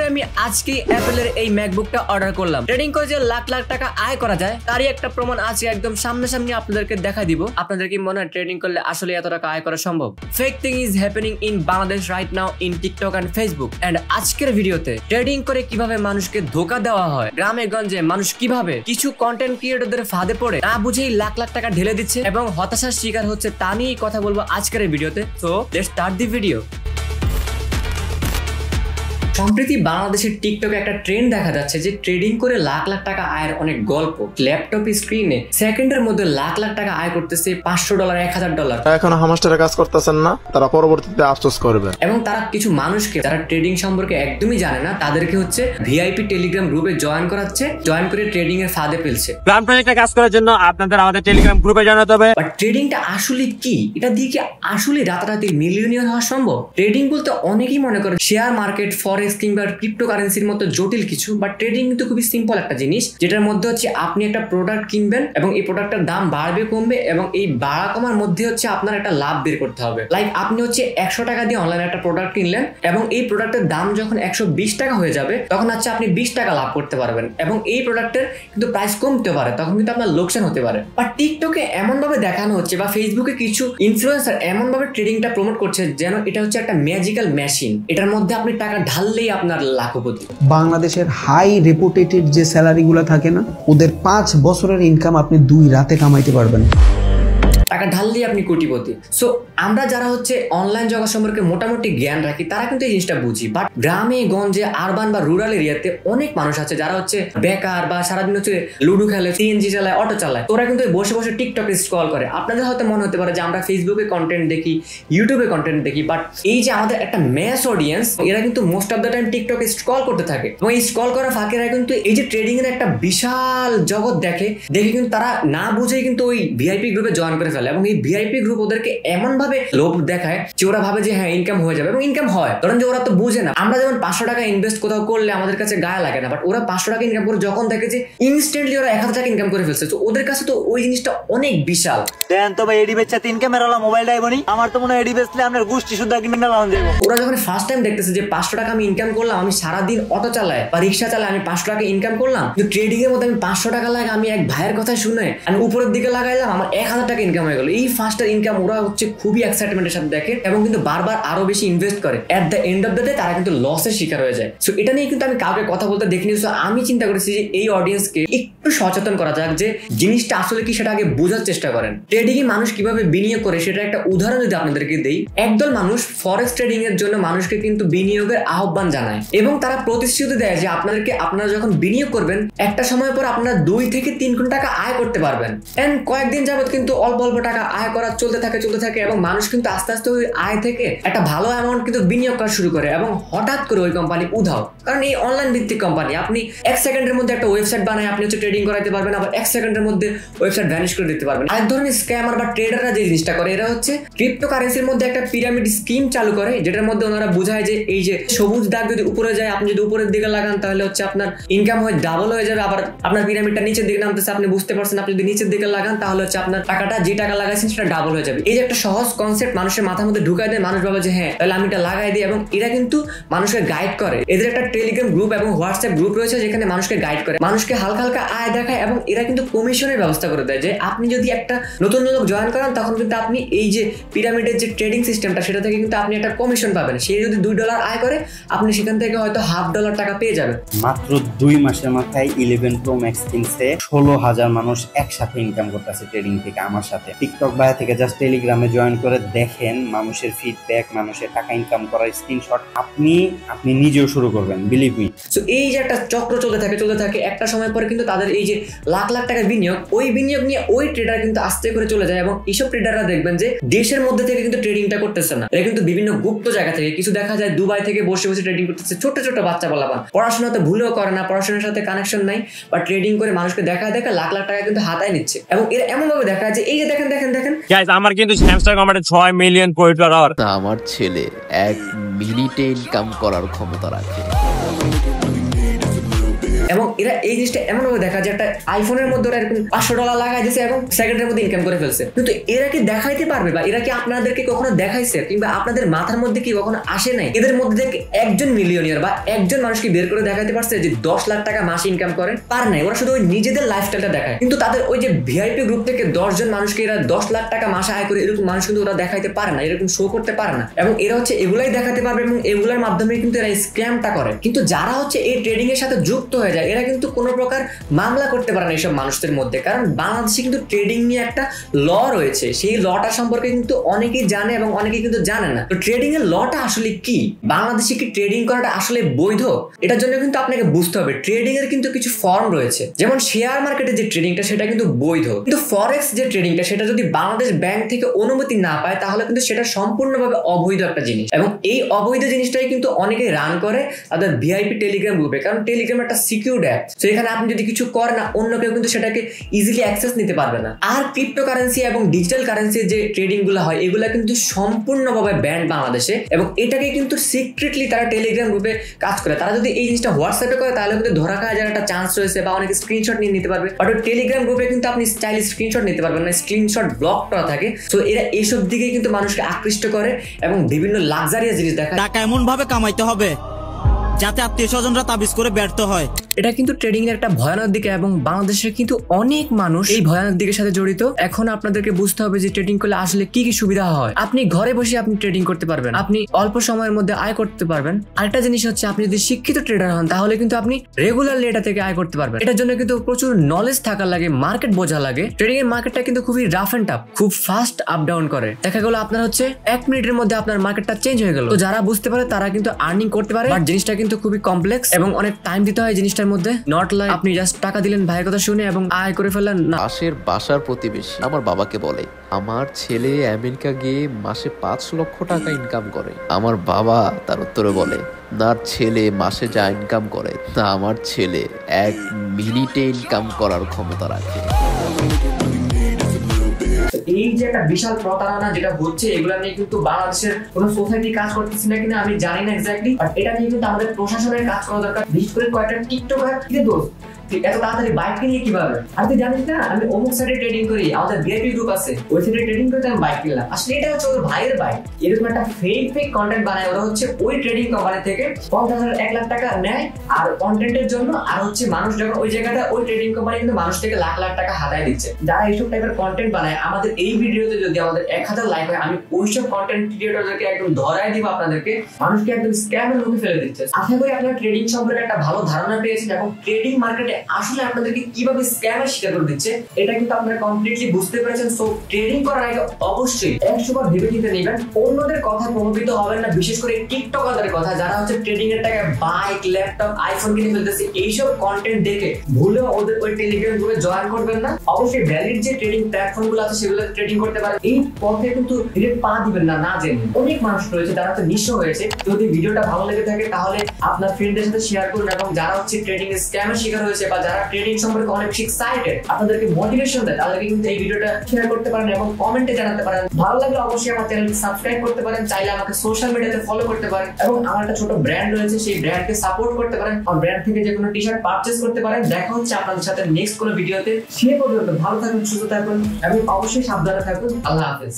আমি আজকেই অ্যাপলের এই ম্যাকবুকটা অর্ডার করলাম। ট্রেডিং করে যে লাখ লাখ টাকা আয় করা যায় তারই একটা প্রমাণ আজকে একদম সামনাসামনি আপনাদেরকে দেখা দিব। আপনাদের কি মনে হয় ট্রেডিং করলে আসলে এত টাকা আয় করা সম্ভব? Fake thing is happening in Bangladesh right now in TikTok and Facebook. And আজকের ভিডিওতে ট্রেডিং করে কিভাবে মানুষকে ধোকা দেওয়া হয়, গ্রামে গঞ্জে মানুষ কিভাবে কিছু কন্টেন্ট ক্রিয়েটরদের ফাঁদে পড়ে না বুঝেই লাখ লাখ টাকা ঢেলে দিচ্ছে এবং হতাশার শিকার হচ্ছে, তা নিয়েই কথা বলবো আজকের ভিডিওতে। So let's start the video. সম্প্রতি বাংলাদেশের টিকটকে একটা ট্রেন্ড দেখা যাচ্ছে যে ট্রেডিং করে লাখ লাখ টাকা আয়ের অনেক গল্প। ল্যাপটপ স্ক্রিনে সেকেন্ডের মধ্যে লাখ লাখ টাকা আয় করতেছে, $500, $1000। এখন হামাস্টারে কাজ করতেছেন না, তারা পরবর্তীতে আফসোস করবে। এবং তারা কিছু মানুষকে যারা ট্রেডিং সম্পর্কে একদমই জানে না তাদেরকে হচ্ছে ভিআইপি টেলিগ্রাম গ্রুপে জয়েন করাচ্ছে, জয়েন করে ট্রেডিং এর ফাঁদে ফেলছে। প্ল্যান প্রজেক্টে কাজ করার জন্য আপনাদের আমাদের টেলিগ্রাম গ্রুপে জানাতে হবে। বাট ট্রেডিংটা আসলে কি? এটা দিয়ে কি আসলে রাতারাতি মিলিয়নিয়ার হওয়া সম্ভব? ট্রেডিং বলতে অনেকেই মনে করে শেয়ার মার্কেট, ফরেক্স কিংবা ক্রিপ্টোকারেন্সির মতো জটিল কিছু, বাট ট্রেডিং কিন্তু খুবই সিম্পল একটা জিনিস, যেটার মধ্যে হচ্ছে আপনি একটা প্রোডাক্ট কিনবেন এবং এই প্রোডাক্টের দাম বাড়বে কমবে এবং এই বাড়া কমার মধ্যে হচ্ছে আপনার একটা লাভ বের করতে হবে। লাইক আপনি হচ্ছে 100 টাকা দিয়ে অনলাইনে একটা প্রোডাক্ট কিনলেন এবং এই প্রোডাক্টের দাম যখন 120 টাকা হয়ে যাবে তখন হচ্ছে আপনি 20 টাকা লাভ করতে পারবেন এবং এই প্রোডাক্টের কিন্তু প্রাইস কমতে পারে, তখন কিন্তু আপনার লোকসান হতে পারে। বা টিকটকে এমন ভাবে দেখানো হচ্ছে বা ফেসবুকে কিছু ইনফ্লুয়েন্সার এমন ভাবে ট্রেডিংটা প্রমোট করছে যেন এটা হচ্ছে একটা ম্যাজিক্যাল মেশিন, এটার মধ্যে আপনি টাকা ঢাললেই আপনার লাখপতি। বাংলাদেশের হাই রেপুটেটেড যে স্যালারিগুলো থাকে না, ওদের 5 বছরের ইনকাম আপনি 2 রাতে কামাইতে পারবেন। টাকা ঢাললেই আপনি কোটিপতি। সো আমরা যারা হচ্ছে অনলাইন জগৎ সম্পর্কে মোটামুটি জ্ঞান রাখি তারা কিন্তু এই জিনিসটা বুঝি, বাট গ্রামে গঞ্জে আরবান বা রুরাল এরিয়াতে অনেক মানুষ আছে যারা হচ্ছে বেকার বা সারাদিন হচ্ছে লুডো খেলে, সিএনজি চালায়, অটো চালায়, তোরা কিন্তু বসে বসে টিকটকে স্ক্রল করে। আপনাদের হয়তো মনে হতে পারে যে আমরা ফেসবুকে কন্টেন্ট দেখি, ইউটিউবে কন্টেন্ট দেখি, বাট এই যে আমাদের একটা ম্যাস অডিয়েন্স, এরা কিন্তু মোস্ট অফ দ্য টাইম টিকটকে স্ক্রল করতে থাকে এবং এই স্ক্রল করার ফাঁকে এরা কিন্তু এই যে ট্রেডিং এর একটা বিশাল জগৎ দেখে কিন্তু তারা না বুঝেই কিন্তু ওই ভিআইপি গ্রুপে জয়েন করে ফেলে এবং এই ভিআইপি গ্রুপ ওদেরকে এমন ভাবে লোভ দেখায় যে ওরা ভাবে যে হ্যাঁ ইনকাম হয়ে যাবে এবং ইনকাম হয়। কারণ যে ওরা তো বুঝে না, আমরা যেমন 500 টাকা ইনভেস্ট কোথাও করলে আমাদের কাছে গায়ে লাগে না, বাট ওরা 500 টাকা ইনকাম করে যখন দেখে যে ইনস্ট্যান্টলি ওরা 1000 টাকা ইনকাম করে ফেলছে, তো ওদের কাছে তো ওই জিনিসটা অনেক বিশাল। দেন তো ভাই এডি বেচা 3 ক্যামেরাওয়ালা মোবাইল ডাইবনি, আমার তো মনে হয় এডি বেচলে আপনার গোষ্ঠী শুদ্ধ কিনে নালাম দেব। ওরা যখন ফার্স্ট টাইম দেখতেছে যে 500 টাকা আমি ইনকাম করলাম, আমি সারা দিন অটো চালাই বা রিকশা চালাই, আমি 500 টাকা ইনকাম করলাম, কিন্তু ট্রেডিং এর মধ্যে আমি 500 টাকা লাগে আমি এক ভাইয়ের কথা শুনে আমি উপরের দিকে লাগাইলাম, আমার 1000 টাকা ইনকাম হয়ে গেল। এই ফার্স্ট ইনকাম ওরা হচ্ছে খুবই এক্সাইটমেন্টের সাথে দেখে এবং কিন্তু বারবার আরো বেশি ইনভেস্ট করে। At the end of the day তারা কিন্তু লসের শিকার হয়ে যায়। সো এটা নিয়ে কিন্তু আমি কাউকে কথা বলতে দেখিনি। সো আমি চিন্তা করেছি যে এই অডিয়েন্সকে একটু সচেতন করা যাক যে জিনিসটা আসলে কি সেটা আগে বোঝার চেষ্টা করেন। ট্রেডিং এ মানুষ কিভাবে বিনিয়োগ করে সেটা একটা উদাহরণ যদি আপনাদেরকে দেই, একদল মানুষ ফরেক্স ট্রেডিং এর জন্য মানুষকে কিন্তু বিনিয়োগের আহ্বান জানায় এবং তারা প্রতিশ্রুতি দেয় যে আপনারা যখন বিনিয়োগ করবেন একটা সময় পর আপনারা 2 থেকে 3 গুণ টাকা আয় করতে পারবেন। এন্ড কয়েকদিন যাবত কিন্তু অল্প অল্প টাকা আয় করা চলতে থাকে এবং মানুষ কিন্তু আস্তে আস্তে ওই আয় থেকে একটা ভালো অ্যামাউন্ট কিন্তু বিনিয়োগ করা শুরু করে এবং হঠাৎ করে ওই কোম্পানি উধাও। কারণ এই অনলাইন ভিত্তিক কোম্পানি, আপনি 1 সেকেন্ডের মধ্যে একটা ওয়েবসাইট বানায় আপনি হচ্ছে ট্রেডিং করাইতে পারবেন, আবার 1 সেকেন্ডের মধ্যে ওয়েবসাইট ভ্যানিশ করে দিতে পারবেন। আরেক ধরনের স্ক্যামার বা ট্রেডাররা যে জিনিসটা করে, এরা হচ্ছে ক্রিপ্টোকারেন্সির মধ্যে একটা পিরামিড স্কিম চালু করে, যেটার মধ্যে ওনারা বুঝায় যে এই যে সবুজ দাগ যদি উপরে যায়, আপনি যদি উপরের দিকে লাগান তাহলে হচ্ছে আপনার ইনকাম হয়ে ডাবল হয়ে যাবে, আবার আপনার পিরামিডটা নিচের দিকে নামতেছে, আপনি বুঝতে পারছেন আপনি যদি নিচের দিকে লাগান তাহলে হচ্ছে আপনার টাকাটা যে টাকা লাগাইছেন সেটা ডাবল হয়ে যাবে। এই যে একটা সহজ কনসেপ্ট মানুষের মাথার মধ্যে ঢুকাই দেয়, মানুষ ভাবে যে হ্যাঁ তাহলে আমি এটা লাগাই দিই এবং এরা কিন্তু মানুষকে গাইড করে। এদের একটা টেলিগ্রাম গ্রুপ এবং হোয়াটসঅ্যাপ গ্রুপ রয়েছে যেখানে মানুষকে গাইড করে, মানুষকে হালকা হালকা আয় দেখায় এবং এরা কিন্তু কমিশনের ব্যবস্থা করে দেয় যে আপনি যদি একটা নতুন লোক জয়েন করেন তখন কিন্তু আপনি এই যে পিরামিডের যে ট্রেডিং সিস্টেমটা সেটা থেকে কিন্তু আপনি একটা কমিশন পাবেন। সে যদি $2 আয় করে আপনি সেখান থেকে হয়তো $0.5 টাকা পেয়ে যাবেন। মাত্র 2 মাসের মাথায় 11 Pro Max কিনছে 16,000 মানুষ একসাথে ইনকাম করতেছে ট্রেডিং থেকে। আমার সাথে টিকটক ভাইয়া থেকে জাস্ট টেলিগ্রামে জয়েন করে দেখেন মানুষের ফিডব্যাক, মানুষের টাকা ইনকাম করার স্ক্রিনশট, আপনি নিজেও শুরু করবেন, বিলিভ মি। সো এই যে একটা চক্র চলতে থাকে একটা সময় পরে কিন্তু তাদের এই যে লাখ লাখ টাকা বিনিয়োগ, ওই বিনিয়োগ নিয়ে ওই ট্রেডার কিন্তু আস্তে করে চলে যায় এবং এইসব ট্রেডাররা দেখবেন যে দেশের মধ্যে থেকে কিন্তু ট্রেডিংটা করতেছে না, এরা কিন্তু বিভিন্ন গুপ্ত জায়গা থেকে, কিছু দেখা যায় দুবাই থেকে বসে বসে ট্রেডিং করতেছে, ছোট ছোট বাচ্চা বলাবান, পড়াশোনাতে ভুলেও করে না, পড়াশোনার সাথে কানেকশন নাই, বা ট্রেডিং করে মানুষকে দেখা লাখ লাখ টাকা কিন্তু হাতায় নিচ্ছে এবং এরা এমন ভাবে দেখা যায় এই যে দেখেন গাইস আমার কিন্তু হ্যামস্টার কমেন্টে 6 মিলিয়ন কোয়েটার আর আমার ছেলে 1 মিনিটে ইনকাম করার ক্ষমতা রাখে। এবং এরা এই জিনিসটা এমন ভাবে দেখা যায় একটা আইফোনের মধ্যে ওরা এরকম $500 লাগাই দিয়েছে এবং সেকেন্ডের মধ্যে ইনকাম করে ফেলছে। কিন্তু এরা কি দেখাইতে পারবে বা এরা কি আপনাদেরকে কখনো দেখাইছে কিংবা আপনাদের মাথার মধ্যে কি কখনো আসে নাই এদের মধ্যে থেকে একজন মিলিয়নিয়ার বা একজন মানুষকে বের করে দেখাইতে পারছে যে 10 লাখ টাকা মাসে ইনকাম করেন? পারে নাই। ওরা শুধু ওই নিজেদের লাইফস্টাইলটা দেখায়, কিন্তু তাদের ওই যে ভিআইপি গ্রুপ থেকে 10 জন মানুষকে এরা 10 লাখ টাকা মাসে আয় করে এরকম মানুষ কিন্তু ওরা দেখাইতে পারে না, এরকম শো করতে পারে না। এবং এরা হচ্ছে এগুলাই দেখাতে পারবে এবং এগুলোর মাধ্যমে কিন্তু এরা স্ক্যামটা করে। কিন্তু যারা হচ্ছে এই ট্রেডিং এর সাথে যুক্ত হয়ে যায় এরা কিন্তু কোনো প্রকার মামলা করতে পারে না এইসব মানুষদের মধ্যে, কারণ বাংলাদেশে কিন্তু ট্রেডিং নিয়ে একটা ল রয়েছে। সেই লটা সম্পর্কে কিন্তু অনেকেই জানে এবং অনেকেই কিন্তু জানে না। তো ট্রেডিং এর লটা আসলে কি, বাংলাদেশে কি ট্রেডিং করাটা আসলে বৈধ? এটার জন্য কিন্তু আপনাকে বুঝতে হবে ট্রেডিং এর কিন্তু কিছু ফর্ম রয়েছে। যেমন শেয়ার মার্কেটে যে ট্রেডিংটা সেটা কিন্তু বৈধ, কিন্তু ফরেক্স যে ট্রেডিংটা সেটা যদি বাংলাদেশ ব্যাংক থেকে অনুমতি না পায় তাহলে কিন্তু সেটা সম্পূর্ণভাবে অবৈধ একটা জিনিস। এবং এই অবৈধ জিনিসটাই কিন্তু অনেকে রান করে তাদের ভিআইপি টেলিগ্রাম গ্রুপে, কারণ টেলিগ্রাম একটা সিকিউরড অ্যাপ। তো এখানে আপনি যদি কিছু করেন না অন্য কেউ কিন্তু সেটাকে ইজিলি অ্যাক্সেস নিতে পারবে না। আর ক্রিপ্টোকারেন্সি এবং ডিজিটাল কারেন্সির যে ট্রেডিং গুলো হয় এগুলা কিন্তু সম্পূর্ণভাবে ব্যান্ড বাংলাদেশে, এবং এটাকে কিন্তু সিক্রেটলি তারা টেলিগ্রাম গ্রুপে কাজ করে। তারা যদি এই জিনিসটা হোয়াটসঅ্যাপে করে তাহলে কিন্তু ধরা খাওয়া যাওয়ার একটা চান্স রয়েছে বা অনেকে স্ক্রিনশট নিয়ে নিতে পারবে। বাট টেলিগ্রাম গ্রুপে কিন্তু আপনি স্টাইলিশ স্ক্রিনশট নিতে পারবেন না, স্ক্রিনশট ব্লক করা থাকে। তো এরা এইসব দিকে কিন্তু মানুষকে আকৃষ্ট করে এবং বিভিন্ন লাক্সারিয়াস জিনিস দেখায়। টাকা এমন ভাবে কামাইতে হবে যাতে আত্মীয় স্বজনরা তাবিজ করে ব্যর্থ হয়। এটা কিন্তু ট্রেডিং এর একটা ভয়ানক দিকে এবং বাংলাদেশের কিন্তু অনেক মানুষ এই ভয়ানক দিকের সাথে জড়িত। এখন আপনাদেরকে বুঝতে হবে যে ট্রেডিং করলে আসলে কি কি সুবিধা হয়। আপনি ঘরে বসে আপনি ট্রেডিং করতে পারবেন, আপনি অল্প সময়ের মধ্যে আয় করতে পারবেন। আরেকটা জিনিস হচ্ছে আপনি যদি শিক্ষিত ট্রেডার হন তাহলে কিন্তু আপনি রেগুলারলি এটা থেকে আয় করতে পারবেন। এটার জন্য কিন্তু প্রচুর নলেজ থাকা লাগে, মার্কেট বোঝা লাগে। ট্রেডিং এর মার্কেটটা কিন্তু খুবই রাফ এন্ড টাফ, খুব ফাস্ট আপ ডাউন করে। দেখা গেল আপনার হচ্ছে 1 মিনিটের মধ্যে আপনার মার্কেটটা চেঞ্জ হয়ে গেল। তো যারা বুঝতে পারে তারা কিন্তু আর্নিং করতে পারে, বাট জিনিসটা কিন্তু খুবই কমপ্লেক্স এবং অনেক টাইম দিতে হয় জিনিসটার মধ্যে। নট লাইক আপনি জাস্ট টাকা দিলেন ভাইয়ের কথা শুনে এবং আয় করে ফেললেন না। পাশের বাসার প্রতিবেশী আমার বাবাকে বলে আমার ছেলে আমেরিকা গিয়ে মাসে 5 লক্ষ টাকা ইনকাম করে। আমার বাবা তার উত্তরে বলে না, ছেলে মাসে যা ইনকাম করে তা আমার ছেলে 1 মিনিটে ইনকাম করার ক্ষমতা রাখে। এই যে একটা বিশাল প্রতারণা যেটা হচ্ছে এগুলা নিয়ে কিন্তু বাংলাদেশের কোন সোসাইটি কাজ করতেছে না কিনা আমি জানি না এক্স্যাক্টলি, বাট এটা নিয়ে কিন্তু আমাদের প্রশাসনের কাজ করা দরকার। বিশেষ করে কয়েকটা টিকটকার কি দোষ এত তাড়াতাড়ি বাইক কিনে কিভাবে? আর তুই জানিস না আমি অমুক সাইডে ট্রেডিং করি, আমাদের ভিআইপি গ্রুপ আছে ওই সাইডে ট্রেডিং করতে আমি বাইক কিনলাম। আসলে এটা হচ্ছে ওর ভাইয়ের বাইক। এরকম একটা ফেক কন্টেন্ট বানায় ওরা, হচ্ছে ওই ট্রেডিং কোম্পানি থেকে 50,000 1 লাখ টাকা নেয় আর কন্টেন্টের জন্য। আর হচ্ছে মানুষ যখন ওই জায়গাটা ওই ট্রেডিং কোম্পানি কিন্তু মানুষ থেকে লাখ লাখ টাকা হাতায় দিচ্ছে। যারা এইসব টাইপের কন্টেন্ট বানায় আমাদের এই ভিডিওতে যদি আমাদের 1000 লাইক হয় আমি ওইসব কন্টেন্ট ক্রিয়েটরদেরকে একদম ধরায় দিব, আপনাদেরকে মানুষকে একদম স্ক্যামের মুখে ফেলে দিচ্ছে। আশা করি আপনারা ট্রেডিং সম্পর্কে একটা ভালো ধারণা পেয়েছেন এবং ট্রেডিং মার্কেটে আসলে আপনাদেরকে কিভাবে স্ক্যামের শিকার করে দিচ্ছে এটা কিন্তু আপনারা কমপ্লিটলি বুঝতে পেরেছেন। সো ট্রেডিং করার আগে অবশ্যই 100 বার ভেবে চিন্তে নেবেন, অন্যদের কথা প্রভাবিত হবেন না, বিশেষ করে টিকটকারদের কথা যারা হচ্ছে ট্রেডিং এর টাকায় বাইক, ল্যাপটপ, আইফোন কিনে ফেলতেছে। এইসব কন্টেন্ট দেখে ভুলেও ওদের ওই টেলিগ্রাম গ্রুপে জয়েন করবেন না। অবশ্যই ভ্যালিড যে ট্রেডিং প্ল্যাটফর্ম গুলো আছে সেগুলো ট্রেডিং করতে পারেন। এই পথে কিন্তু ডিরেক্ট পা দিবেন না না জেনে। অনেক মানুষ রয়েছে যারা হচ্ছে নিঃস্ব হয়েছে। যদি ভিডিওটা ভালো লেগে থাকে তাহলে আপনার ফ্রেন্ডদের সাথে শেয়ার করুন, এবং যারা হচ্ছে ট্রেডিং এর স্ক্যামের শিকার হয়েছে বা যারা ট্রেডিং সম্পর্কে অনেক এক্সাইটেড আপনাদেরকে মোটিভেশন দেয় তাদেরকে কিন্তু এই ভিডিওটা শেয়ার করতে পারেন এবং কমেন্টে জানাতে পারেন। ভালো লাগলে অবশ্যই আমার চ্যানেলকে সাবস্ক্রাইব করতে পারেন, চাইলে আমাকে সোশ্যাল মিডিয়াতে ফলো করতে পারেন এবং আমার একটা ছোট ব্র্যান্ড রয়েছে সেই ব্র্যান্ডকে সাপোর্ট করতে পারেন। আমার ব্র্যান্ড থেকে যে কোনো টি-শার্ট পারচেজ করতে পারেন। দেখা হচ্ছে আপনাদের সাথে নেক্সট কোনো ভিডিওতে। সে পর্যন্ত ভালো থাকুন, সুস্থ থাকুন এবং অবশ্যই সাবধানে থাকুন। আল্লাহ হাফেজ।